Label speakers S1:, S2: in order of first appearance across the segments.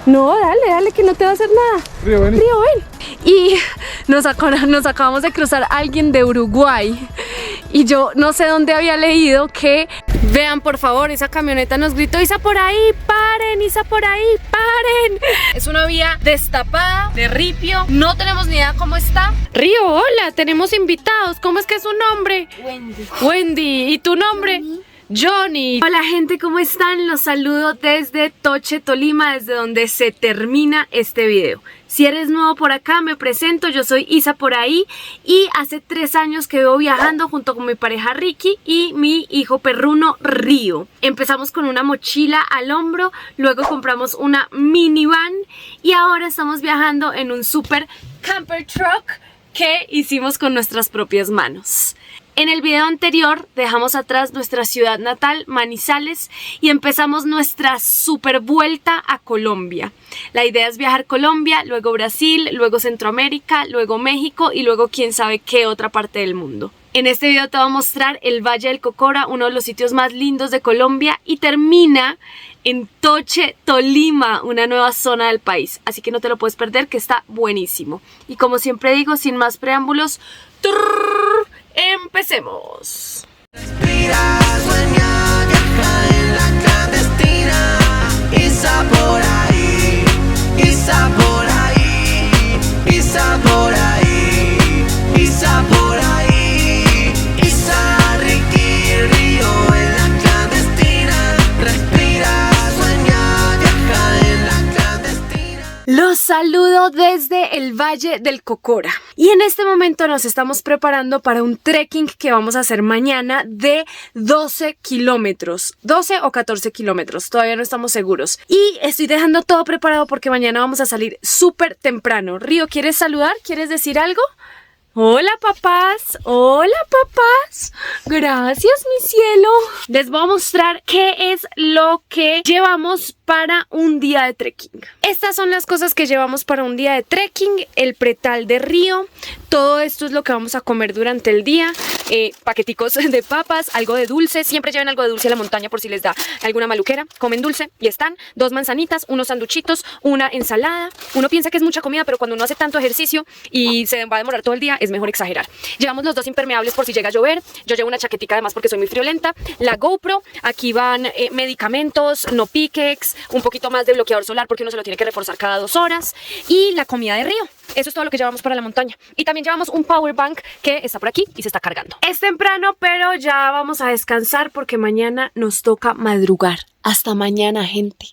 S1: No, dale, que no te va a hacer nada.
S2: Río, ven.
S1: Río, ven. Y nos acabamos de cruzar alguien de Uruguay. Y yo no sé dónde había leído que... Vean, por favor, esa camioneta nos gritó: Isa, por ahí, paren, Isa, por ahí, paren. Es una vía destapada, de ripio. No tenemos ni idea cómo está. Río, hola, tenemos invitados. ¿Cómo es que es su nombre? Wendy. ¿Y tu nombre? Johnny. Hola gente, ¿cómo están? Los saludo desde Toche Tolima, desde donde se termina este video. Si eres nuevo por acá, me presento, yo soy Isa por ahí y hace 3 años que vivo viajando junto con mi pareja Ricky y mi hijo perruno Río. Empezamos con una mochila al hombro, luego compramos una minivan y ahora estamos viajando en un super camper truck que hicimos con nuestras propias manos. En el video anterior dejamos atrás nuestra ciudad natal, Manizales, y empezamos nuestra super vuelta a Colombia. La idea es viajar Colombia, luego Brasil, luego Centroamérica, luego México y luego quién sabe qué otra parte del mundo. En este video te voy a mostrar el Valle del Cocora, uno de los sitios más lindos de Colombia, y termina en Toche Tolima, una nueva zona del país. Así que no te lo puedes perder, que está buenísimo. Y como siempre digo, sin más preámbulos, empecemos.
S3: Respira, sueña, viaja en la clandestina. Isa por ahí, Isa por ahí, Isa por ahí, Isa por ahí, Isa, Ricky, Río en la clandestina. Respira, sueña, viaja en la clandestina.
S1: Los saludo desde el Valle del Cocora y en este momento nos estamos preparando para un trekking que vamos a hacer mañana de 12 kilómetros, 12 o 14 kilómetros, todavía no estamos seguros. Y estoy dejando todo preparado porque mañana vamos a salir súper temprano. Río, ¿quieres saludar? ¿Quieres decir algo? Hola papás, gracias mi cielo. Les voy a mostrar qué es lo que llevamos para un día de trekking. Estas son las cosas que llevamos para un día de trekking: el pretal de Río, todo esto es lo que vamos a comer durante el día, paqueticos de papas, algo de dulce, siempre lleven algo de dulce a la montaña por si les da alguna maluquera, comen dulce y están 2 manzanitas, unos sanduchitos, una ensalada. Uno piensa que es mucha comida, pero cuando uno hace tanto ejercicio y se va a demorar todo el día, es mejor exagerar. Llevamos los 2 impermeables por si llega a llover. Yo llevo una chaquetica además porque soy muy friolenta. La GoPro, aquí van medicamentos, no piquex, un poquito más de bloqueador solar porque uno se lo tiene que reforzar cada 2 horas. Y la comida de Río. Eso es todo lo que llevamos para la montaña. Y también llevamos un power bank que está por aquí y se está cargando. Es temprano, pero ya vamos a descansar porque mañana nos toca madrugar. Hasta mañana, gente.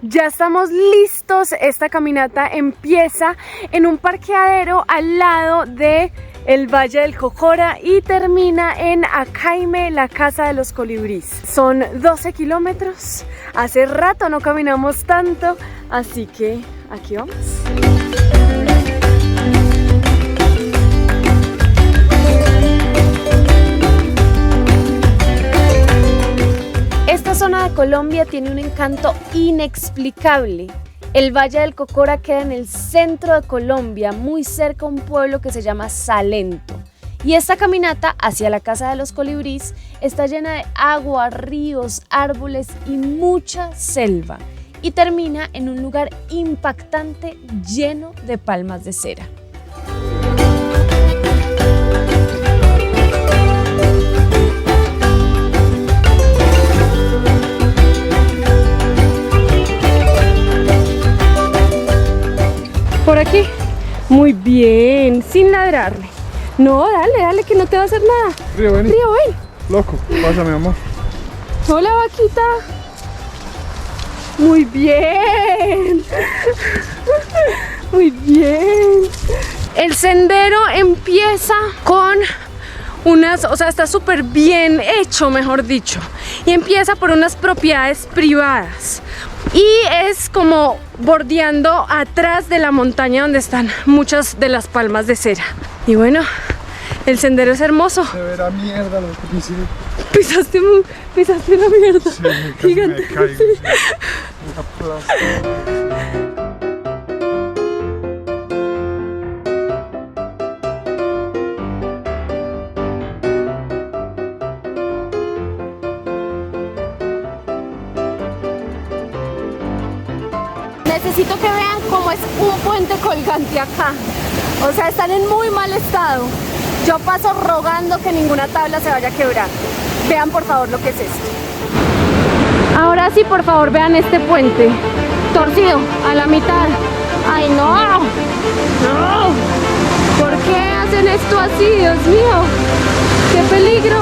S1: Ya estamos listos, esta caminata empieza en un parqueadero al lado de el Valle del Cocora y termina en Acaime, la Casa de los Colibris. Son 12 kilómetros, hace rato no caminamos tanto, así que aquí vamos. Esta zona de Colombia tiene un encanto inexplicable. El Valle del Cocora queda en el centro de Colombia, muy cerca a un pueblo que se llama Salento. Y esta caminata hacia la Casa de los Colibris está llena de agua, ríos, árboles y mucha selva. Y termina en un lugar impactante lleno de palmas de cera. Por aquí, muy bien, sin ladrarle. No, dale, que no te va a hacer nada.
S2: Río, ven.
S1: Río, ven.
S2: Loco, pásame, amor.
S1: Hola, vaquita. Muy bien. Muy bien. El sendero empieza con unas, o sea, está súper bien hecho, mejor dicho. Y empieza por unas propiedades privadas. y es como bordeando atrás de la montaña donde están muchas de las palmas de cera. Y bueno, el sendero es hermoso.
S2: Se verá mierda lo que hice.
S1: Pisaste la mierda.
S2: Sí, casi
S1: gigante.
S2: me caigo,
S1: Sí. Necesito que vean cómo es un puente colgante acá. O sea, están en muy mal estado. Yo paso rogando que ninguna tabla se vaya a quebrar. Vean por favor lo que es esto. Ahora sí, por favor, vean este puente. Torcido a la mitad. ¡Ay, no! ¡No! ¿Por qué hacen esto así? Dios mío. ¡Qué peligro!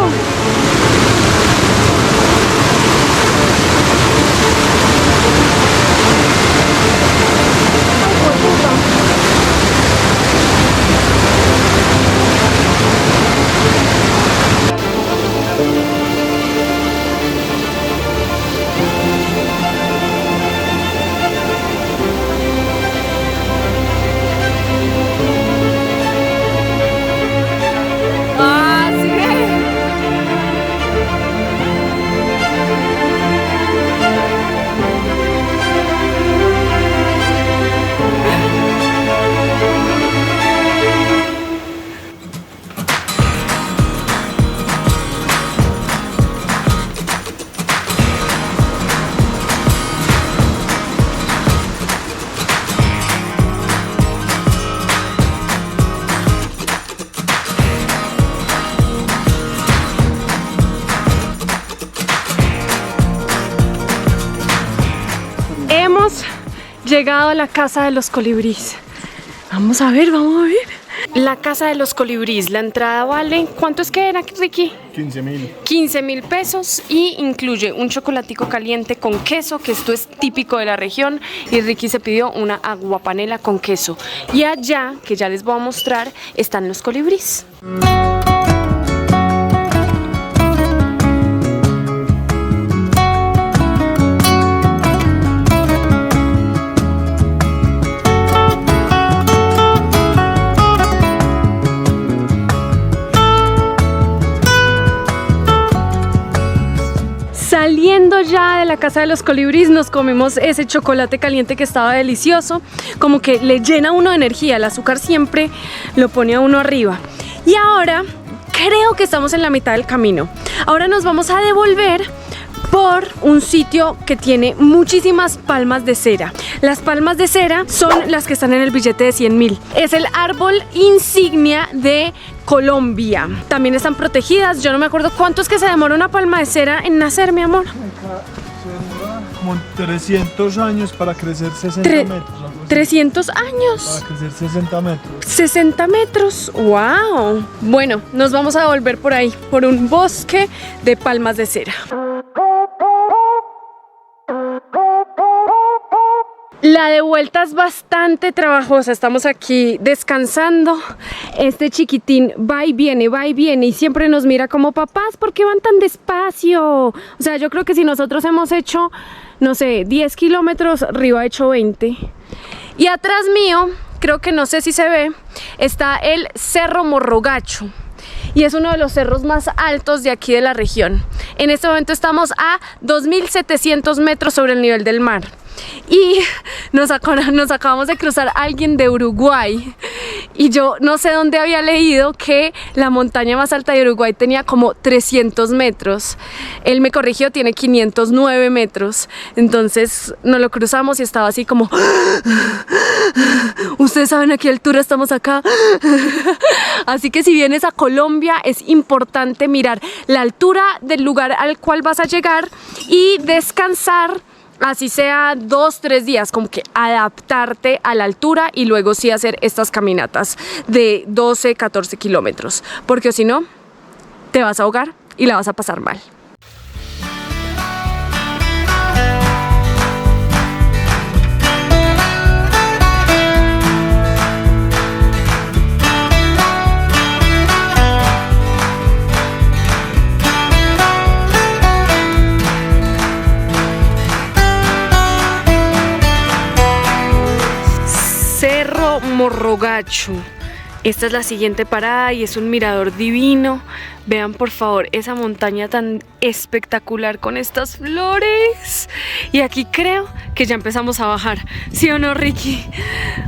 S1: Llegado a la casa de los colibríes. Vamos a ver, vamos a ver. La casa de los colibríes, la entrada vale, ¿cuánto es que era, Ricky?
S2: 15.000.
S1: 15.000 pesos y incluye un chocolatico caliente con queso, que esto es típico de la región, y Ricky se pidió una aguapanela con queso. Y allá, que ya les voy a mostrar, están los colibríes. Saliendo ya de la casa de los colibríes, nos comemos ese chocolate caliente que estaba delicioso, como que le llena a uno de energía, el azúcar siempre lo pone a uno arriba. Y ahora creo que estamos en la mitad del camino. Ahora nos vamos a devolver por un sitio que tiene muchísimas palmas de cera. Las palmas de cera son las que están en el billete de 100.000. Es el árbol insignia de Colombia. También están protegidas. Yo no me acuerdo cuánto es que se demora una palma de cera en nacer, mi amor.
S2: Acá se demora como 300 años para crecer 60 metros.
S1: 300 años.
S2: Para crecer 60 metros.
S1: 60 metros. ¡Wow! Bueno, nos vamos a devolver por ahí, por un bosque de palmas de cera. La de vuelta es bastante trabajosa. Estamos aquí descansando. Este chiquitín va y viene y siempre nos mira como: papás, ¿por qué van tan despacio? O sea, yo creo que si nosotros hemos hecho, no sé, 10 kilómetros, Río ha hecho 20. Y atrás mío, creo que no sé si se ve, está el Cerro Morrogacho. Y es uno de los cerros más altos de aquí de la región. En este momento estamos a 2.700 metros sobre el nivel del mar. Y nos acabamos de cruzar alguien de Uruguay. Y yo no sé dónde había leído que la montaña más alta de Uruguay tenía como 300 metros. Él me corrigió, tiene 509 metros. Entonces nos lo cruzamos y estaba así como: ustedes saben a qué altura estamos acá. Así que si vienes a Colombia es importante mirar la altura del lugar al cual vas a llegar y descansar, así sea 2-3 días, como que adaptarte a la altura y luego sí hacer estas caminatas de 12-14 kilómetros, porque si no te vas a ahogar y la vas a pasar mal. Morrogacho. Esta es la siguiente parada y es un mirador divino. Vean por favor esa montaña tan espectacular con estas flores. Y aquí creo que ya empezamos a bajar. ¿Sí o no, Ricky?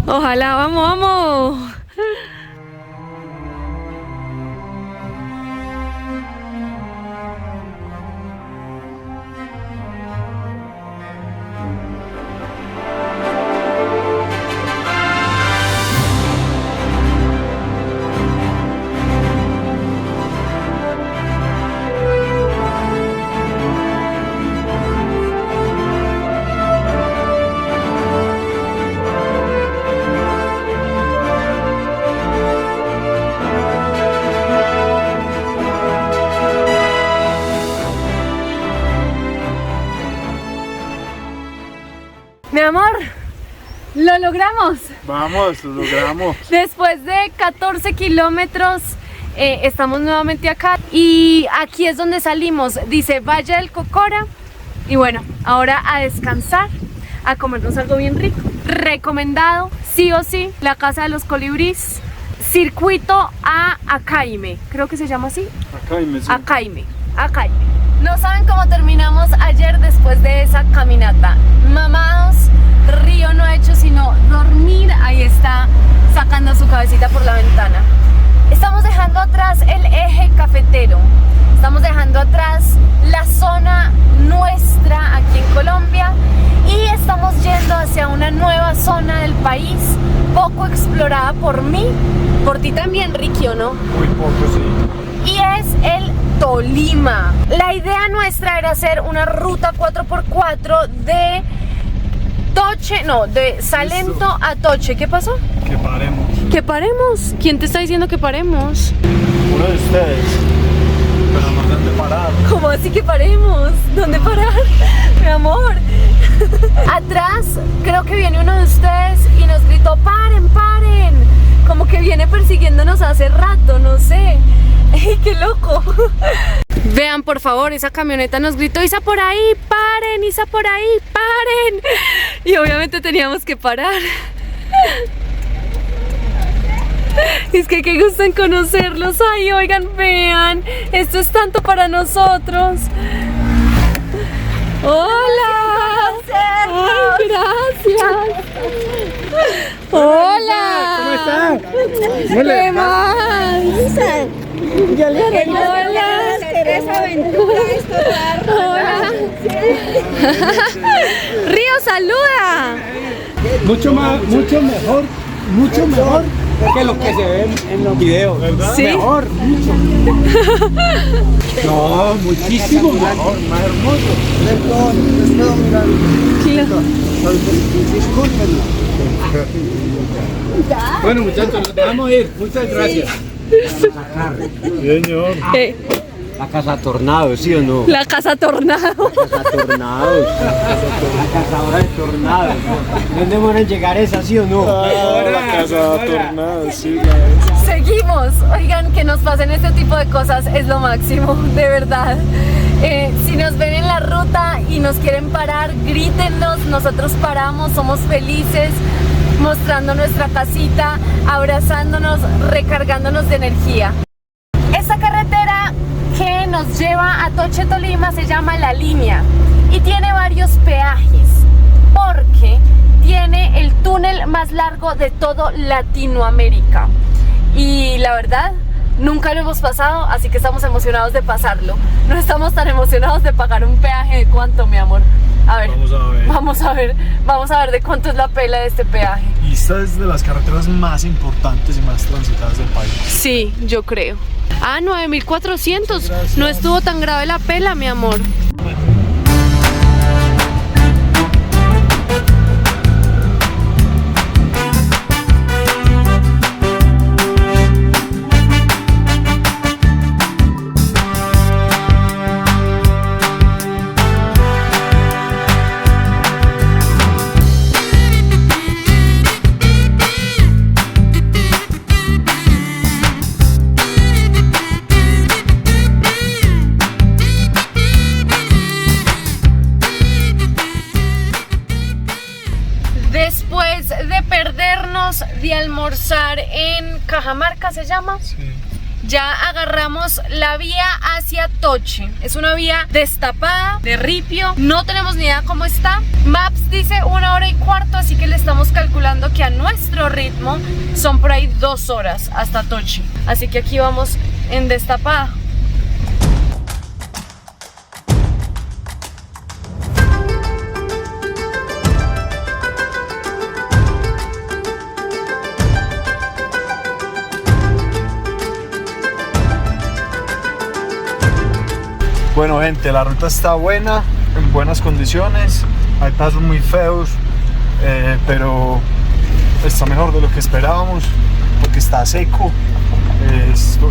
S1: Ojalá, vamos, vamos. Mi amor, lo logramos.
S2: Vamos, lo logramos.
S1: Después de 14 kilómetros estamos nuevamente acá y aquí es donde salimos. Dice Valle del Cocora. Y bueno, ahora a descansar, a comernos algo bien rico. Recomendado, sí o sí, la casa de los colibríes. Circuito a Acaime, creo que se llama así.
S2: Acaime, sí.
S1: Acaime. No saben cómo terminamos ayer después de esa caminata. Mamados, Río no ha hecho sino dormir. Ahí está sacando su cabecita por la ventana. Estamos dejando atrás el eje cafetero. Estamos dejando atrás la zona nuestra aquí en Colombia. Y estamos yendo hacia una nueva zona del país, poco explorada por mí, por ti también, Ricky, ¿o no?
S2: Muy poco, sí.
S1: Y es el Tolima. La idea nuestra era hacer una ruta 4x4 de Toche, no, de Salento a Toche. ¿Qué pasó?
S2: Que paremos.
S1: ¿Que paremos? ¿Quién te está diciendo que paremos?
S2: Uno de ustedes. Pero no dónde parar.
S1: ¿Cómo así que paremos? ¿Dónde parar? Mi amor. Atrás creo que viene uno de ustedes y nos gritó paren, paren. Como que viene persiguiéndonos hace rato, no sé. ¡Ey, qué loco! Vean por favor, esa camioneta nos gritó Isa por ahí, paren, Isa por ahí, paren. Y obviamente teníamos que parar. Es que qué gusto en conocerlos. Ay, oigan, vean, esto es tanto para nosotros. ¡Hola! ¡Ay, gracias! ¡Hola!
S2: ¿Cómo están?
S1: ¿Qué más?
S4: Yo le arreglo
S1: Hola.
S4: esa aventura,
S1: Hola. Río, saluda.
S5: Mucho mejor que lo que se ve en los videos, ¿verdad?
S1: ¿Sí?
S5: Mejor, mucho. No, muchísimo mejor, más hermoso. Bueno, muchachos, nos dejamos ir. Muchas gracias.
S2: Señor.
S5: La casa tornado, ¿sí o no?
S1: La casa tornado.
S5: La casa tornado. La cazadora de tornados. ¿Dónde van a llegar esa, sí o no?
S2: La casa tornada, sí.
S1: Seguimos. Oigan, que nos pasen este tipo de cosas es lo máximo, de verdad. Si nos ven en la ruta y nos quieren parar, grítennos, nosotros paramos, somos felices, mostrando nuestra casita, abrazándonos, recargándonos de energía. Esta carretera que nos lleva a Toche Tolima se llama La Línea y tiene varios peajes porque tiene el túnel más largo de todo Latinoamérica y la verdad nunca lo hemos pasado, así que estamos emocionados de pasarlo. No estamos tan emocionados de pagar un peaje. ¿De cuánto, mi amor? A ver, vamos a ver de cuánto es la pela de este peaje.
S2: Y esta es de las carreteras más importantes y más transitadas del país.
S1: Sí, yo creo. Ah, 9.400. No estuvo tan grave la pela, mi amor. Después de perdernos de almorzar en Cajamarca, ¿se llama?
S2: Sí.
S1: Ya agarramos la vía hacia Toche. Es una vía destapada, de ripio. No tenemos ni idea cómo está. Maps dice 1 hora y cuarto, así que le estamos calculando que a nuestro ritmo son por ahí 2 horas hasta Toche. Así que aquí vamos en destapada.
S2: Bueno, gente, la ruta está buena, en buenas condiciones. Hay pasos muy feos, pero está mejor de lo que esperábamos porque está seco.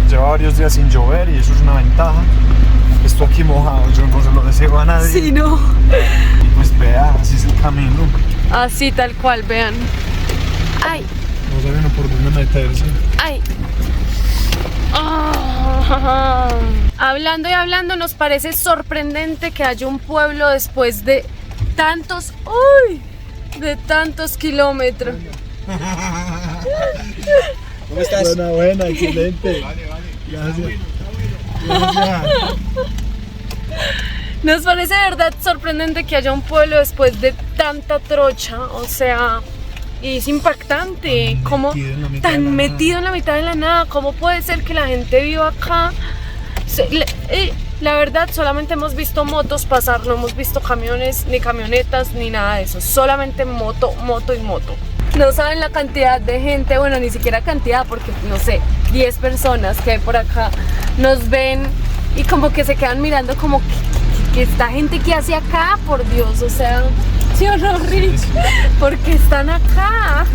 S2: Lleva varios días sin llover y eso es una ventaja. Esto aquí mojado, yo no se lo deseo a nadie.
S1: Sí, no.
S2: Y pues vea, así es el camino.
S1: Así tal cual, vean. Ay,
S2: No saben por dónde meterse.
S1: ay. Ah. Hablando y hablando, nos parece sorprendente que haya un pueblo después de tantos, uy, de tantos kilómetros.
S5: ¿Cómo estás?
S2: Buena, excelente. Gracias. Gracias.
S1: Nos parece de verdad sorprendente que haya un pueblo después de tanta trocha, o sea, y es impactante, como tan metido en la mitad de la nada, cómo puede ser que la gente viva acá. La verdad, solamente hemos visto motos pasar, no hemos visto camiones, ni camionetas, ni nada de eso, solamente moto, moto y moto. No saben la cantidad de gente, bueno, ni siquiera cantidad, porque no sé, 10 personas que hay por acá nos ven y como que se quedan mirando como que esta gente que hace acá, por Dios, o sea, ¿sí o no, Rick? ¿Por qué están acá?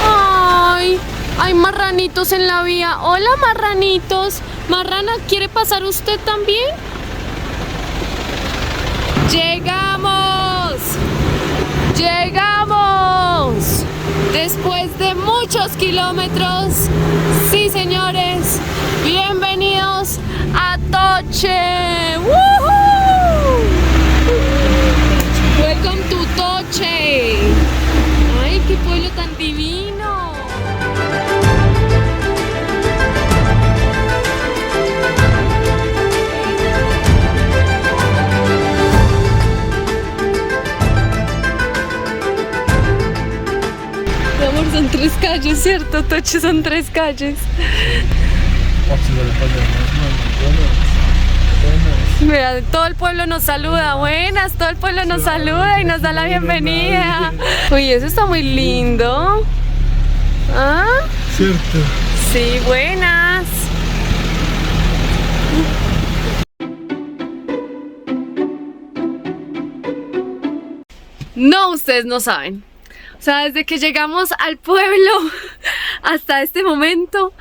S1: Ay, hay marranitos en la vía. Hola, marranitos. Marrana, ¿quiere pasar usted también? ¡Llegamos! ¡Llegamos! Después de muchos kilómetros, sí, señores, bienvenidos a Toche. ¡Woohoo! Welcome to Toche. Ay, qué pueblo tan divino. Amor, son 3 calles, ¿cierto? Toche son 3 calles. Mira, todo el pueblo nos saluda, buenas, todo el pueblo nos saluda y nos da la bienvenida. Uy, eso está muy lindo. ¿Ah?
S2: Cierto.
S1: Sí, buenas. No, ustedes no saben. O sea, desde que llegamos al pueblo hasta este momento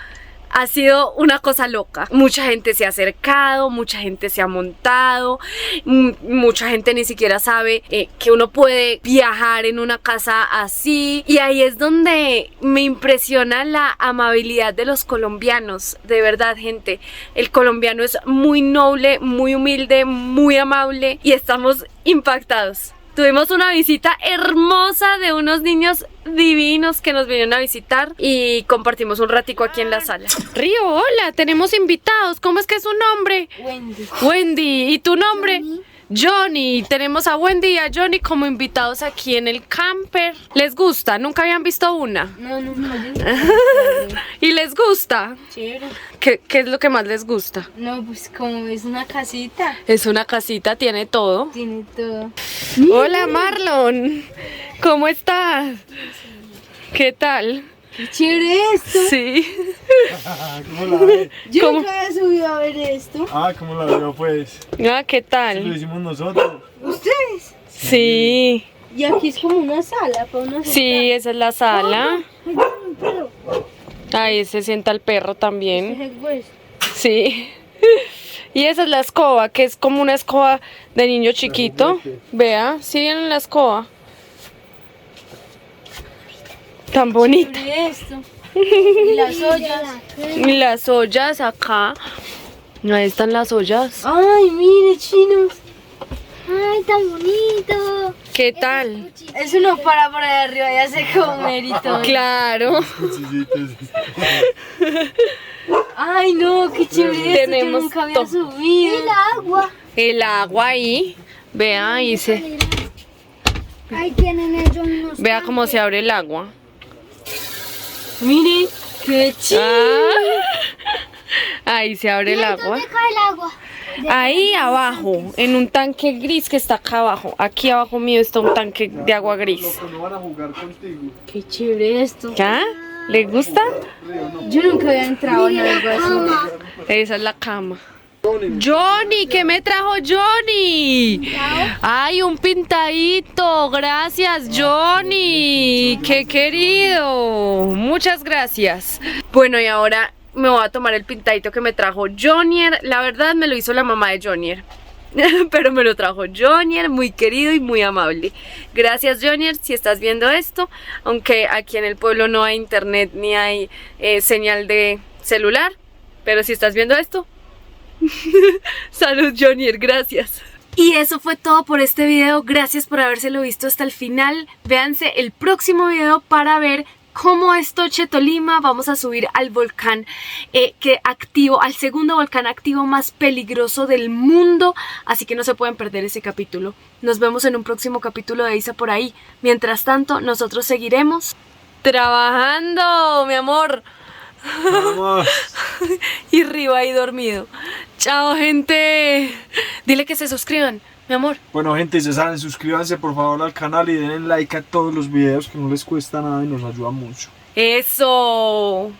S1: ha sido una cosa loca. Mucha gente se ha acercado, mucha gente se ha montado, mucha gente ni siquiera sabe que uno puede viajar en una casa así. Y ahí es donde me impresiona la amabilidad de los colombianos. De verdad, gente, el colombiano es muy noble, muy humilde, muy amable y estamos impactados. Tuvimos una visita hermosa de unos niños divinos que nos vinieron a visitar y compartimos un ratico aquí en la sala. Río, hola, tenemos invitados. ¿Cómo es que es su nombre?
S4: Wendy.
S1: Wendy. ¿Y tu nombre? Johnny. Tenemos a Wendy y a Johnny como invitados aquí en el camper. ¿Les gusta? ¿Nunca habían visto una?
S4: No.
S1: ¿Y les gusta?
S4: Chévere.
S1: ¿Qué es lo que más les gusta?
S4: No, pues como es una casita,
S1: Es una casita, tiene todo.
S4: tiene todo.
S1: Hola, Marlon. ¿Cómo estás? ¿Qué tal?
S4: Qué chévere esto.
S1: Sí.
S2: ¿Cómo la ve?
S4: Yo
S1: ¿Cómo?
S4: nunca había subido a ver esto.
S2: ¿Cómo la veo pues?
S1: Ah, ¿qué
S2: Lo
S1: tal?
S2: hicimos nosotros.
S4: ¿Ustedes?
S1: Sí.
S4: Y aquí es como una sala para una
S1: Sí, esa es la sala.
S4: Ay, un perro.
S1: Ahí se sienta el perro también.
S4: Ese es hueso.
S1: Sí. Y esa es la escoba, que es como una escoba de niño chiquito. Vea, sí vieron la escoba. Tan bonita.
S4: Chévere esto. Y las ollas.
S1: Y las ollas acá. Ahí están las ollas.
S4: Ay, mire, chinos. Ay, tan bonito.
S1: ¿Qué tal?
S4: Eso no para por ahí arriba y hace comer y todo.
S1: Claro.
S4: Ay, no, qué chévere.
S1: Tenemos
S4: Yo nunca había
S1: todo.
S4: subido. El agua.
S1: El agua ahí. Vea, ahí se.
S4: Ahí tienen ellos unos.
S1: Vea cómo se abre el agua.
S4: Mire, qué chido.
S1: Ahí se abre el agua.
S4: ¿Dónde cae el agua?
S1: Ahí abajo, en un tanque gris que está acá abajo. Aquí abajo mío está un tanque de agua gris.
S2: No van a jugar contigo.
S4: Qué chévere esto.
S1: ¿Ya? ¿Le gusta?
S4: Yo nunca había entrado en algo así.
S1: Esa es la cama. Johnny, ¿qué me trajo Johnny? Ay, un pintadito. Gracias, Johnny. Qué querido. Muchas gracias. Bueno, y ahora me voy a tomar el pintadito que me trajo Jonier. La verdad me lo hizo la mamá de Jonier. Pero me lo trajo Jonier, muy querido y muy amable. Gracias, Jonier, si estás viendo esto. Aunque aquí en el pueblo no hay internet ni hay señal de celular. Pero si estás viendo esto, salud, Jonier, gracias. Y eso fue todo por este video. Gracias por habérselo visto hasta el final. Véanse el próximo video para ver cómo es Toche Tolima. Vamos a subir al volcán al segundo volcán activo más peligroso del mundo. Así que no se pueden perder ese capítulo. Nos vemos en un próximo capítulo de Isa por ahí. Mientras tanto, nosotros seguiremos trabajando, mi amor.
S2: Vamos.
S1: Y Riva ahí dormido. Chao, gente. Dile que se suscriban, mi amor.
S2: Bueno, gente, ya saben, suscríbanse por favor al canal y denle like a todos los videos, que no les cuesta nada y nos ayuda mucho.
S1: Eso.